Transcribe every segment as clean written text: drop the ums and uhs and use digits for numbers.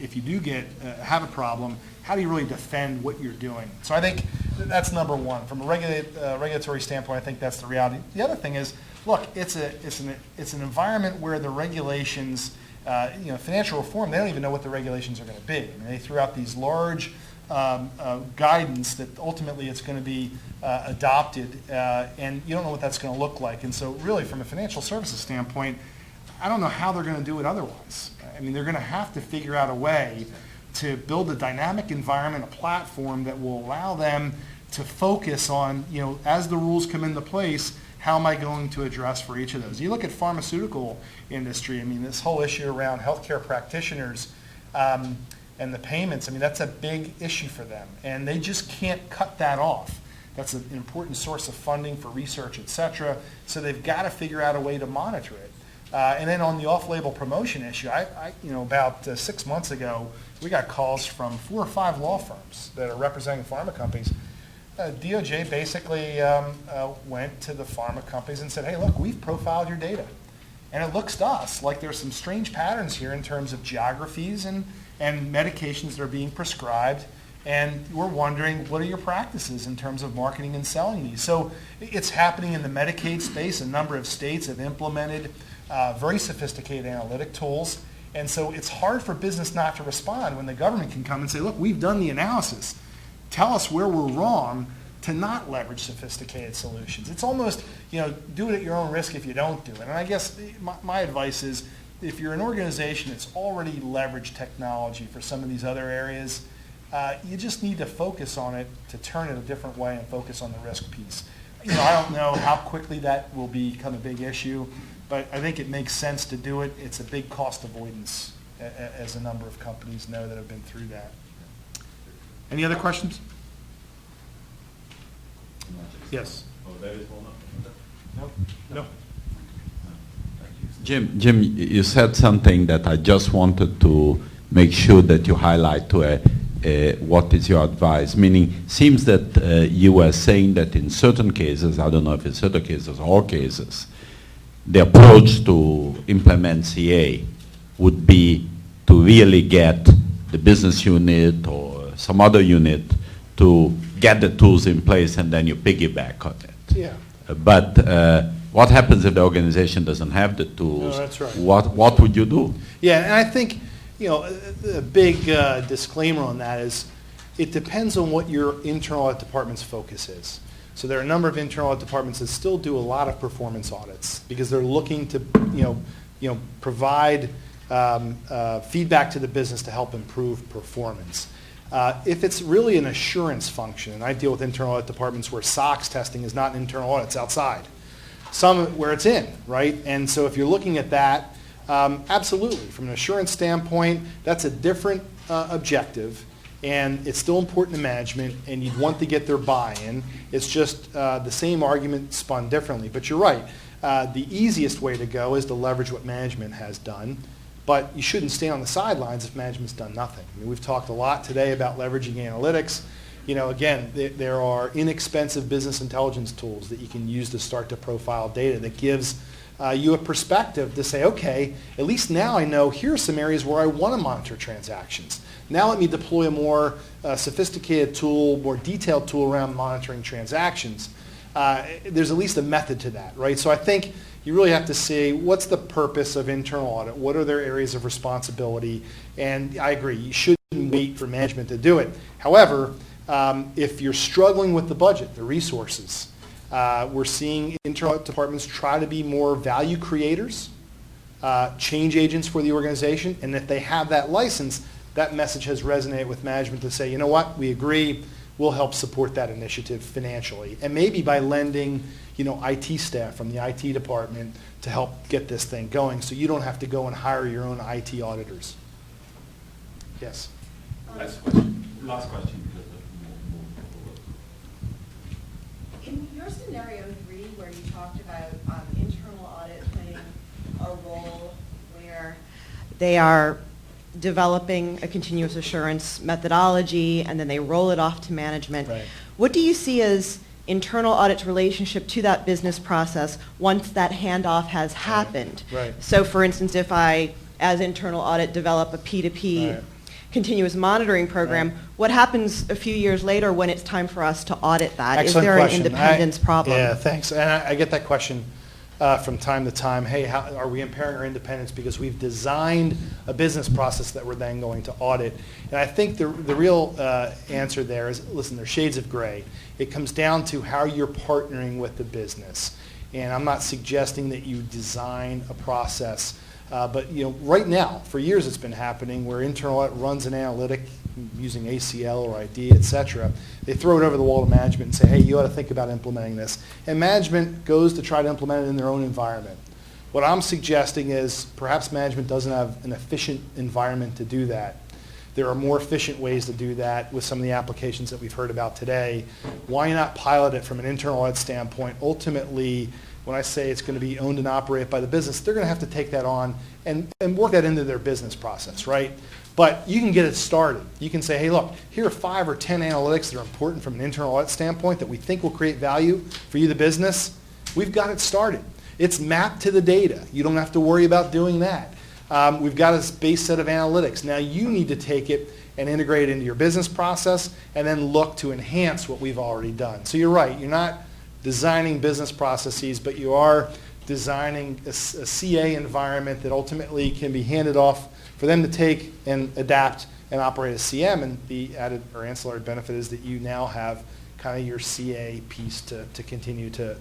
If you do have a problem, how do you really defend what you're doing? So I think that's number one. From a regulatory standpoint, I think that's the reality. The other thing is, look, it's an environment where the regulations, financial reform, they don't even know what the regulations are going to be. I mean, they threw out these large guidance that ultimately it's going to be adopted, and you don't know what that's going to look like. And so really, from a financial services standpoint, I don't know how they're going to do it otherwise. I mean, they're going to have to figure out a way to build a dynamic environment, a platform that will allow them to focus on, as the rules come into place, how am I going to address for each of those? You look at pharmaceutical industry, I mean, this whole issue around healthcare practitioners and the payments, I mean, that's a big issue for them. And they just can't cut that off. That's an important source of funding for research, et cetera. So they've got to figure out a way to monitor it. And then on the off-label promotion issue, about 6 months ago, we got calls from 4 or 5 law firms that are representing pharma companies. DOJ basically went to the pharma companies and said, hey, look, we've profiled your data. And it looks to us like there's some strange patterns here in terms of geographies and medications that are being prescribed. And we're wondering, what are your practices in terms of marketing and selling these? So it's happening in the Medicaid space. A number of states have implemented very sophisticated analytic tools. And so it's hard for business not to respond when the government can come and say, look, we've done the analysis. Tell us where we're wrong to not leverage sophisticated solutions. It's almost, do it at your own risk if you don't do it. And I guess my advice is, if you're an organization that's already leveraged technology for some of these other areas, you just need to focus on it to turn it a different way and focus on the risk piece. I don't know how quickly that will become a big issue, but I think it makes sense to do it. It's a big cost avoidance, as a number of companies know that have been through that. Any other questions? Yes. No. Jim, you said something that I just wanted to make sure that you highlight to what is your advice? Meaning, seems that you were saying that in certain cases, I don't know if it's certain cases or all cases, the approach to implement CA would be to really get the business unit or some other unit to get the tools in place and then you piggyback on it. Yeah. But what happens if the organization doesn't have the tools? No, that's right. What would you do? Yeah, and I think, a big disclaimer on that is it depends on what your internal audit department's focus is. So there are a number of internal audit departments that still do a lot of performance audits because they're looking to, provide feedback to the business to help improve performance. If it's really an assurance function, and I deal with internal audit departments where SOX testing is not an internal audit, it's outside. Some where it's in, right? And so if you're looking at that, absolutely. From an assurance standpoint, that's a different objective, and it's still important to management, and you'd want to get their buy-in. It's just the same argument spun differently. But you're right. The easiest way to go is to leverage what management has done, but you shouldn't stay on the sidelines if management's done nothing. I mean, we've talked a lot today about leveraging analytics. Again, there are inexpensive business intelligence tools that you can use to start to profile data that gives you a perspective to say, okay, at least now I know here are some areas where I want to monitor transactions. Now let me deploy a more sophisticated tool, more detailed tool around monitoring transactions. There's at least a method to that, right? So I think you really have to see what's the purpose of internal audit, what are their areas of responsibility, and I agree, you shouldn't wait for management to do it. However, if you're struggling with the budget, the resources, we're seeing internal audit departments try to be more value creators, change agents for the organization, and if they have that license, that message has resonated with management to say, you know what, we agree, we'll help support that initiative financially. And maybe by lending, IT staff from the IT department to help get this thing going so you don't have to go and hire your own IT auditors. Yes? Last question. In your scenario 3, where you talked about internal audit playing a role where they are developing a continuous assurance methodology and then they roll it off to management, Right. What do you see as internal audit's relationship to that business process once that handoff has happened? Right. So for instance, if I, as internal audit, develop a P2P Right. continuous monitoring program, Right. what happens a few years later when it's time for us to audit that? Excellent Is there question. an independence problem? Yeah, thanks. And I get that question from time to time. Hey, how are we impairing our independence because we've designed a business process that we're then going to audit? And I think the real answer there is, listen, there's shades of gray. It comes down to how you're partnering with the business. And I'm not suggesting that you design a process. But right now, for years it's been happening where internal audit runs an analytic using ACL or ID, et cetera. They throw it over the wall to management and say, hey, you ought to think about implementing this. And management goes to try to implement it in their own environment. What I'm suggesting is perhaps management doesn't have an efficient environment to do that. There are more efficient ways to do that with some of the applications that we've heard about today. Why not pilot it from an internal audit standpoint? Ultimately, when I say it's going to be owned and operated by the business, they're going to have to take that on and work that into their business process, right? But you can get it started. You can say, hey, look, here are 5 or 10 analytics that are important from an internal audit standpoint that we think will create value for you, the business. We've got it started. It's mapped to the data. You don't have to worry about doing that. We've got a base set of analytics. Now you need to take it and integrate it into your business process and then look to enhance what we've already done. So you're right. You're not designing business processes, but you are designing a CA environment that ultimately can be handed off for them to take and adapt and operate as CM. And the added or ancillary benefit is that you now have kind of your CA piece to continue to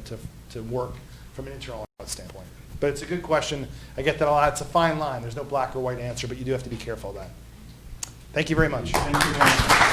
work from an internal audit standpoint. But it's a good question. I get that a lot. It's a fine line. There's no black or white answer, but you do have to be careful of that. Thank you very much. Thank you very much.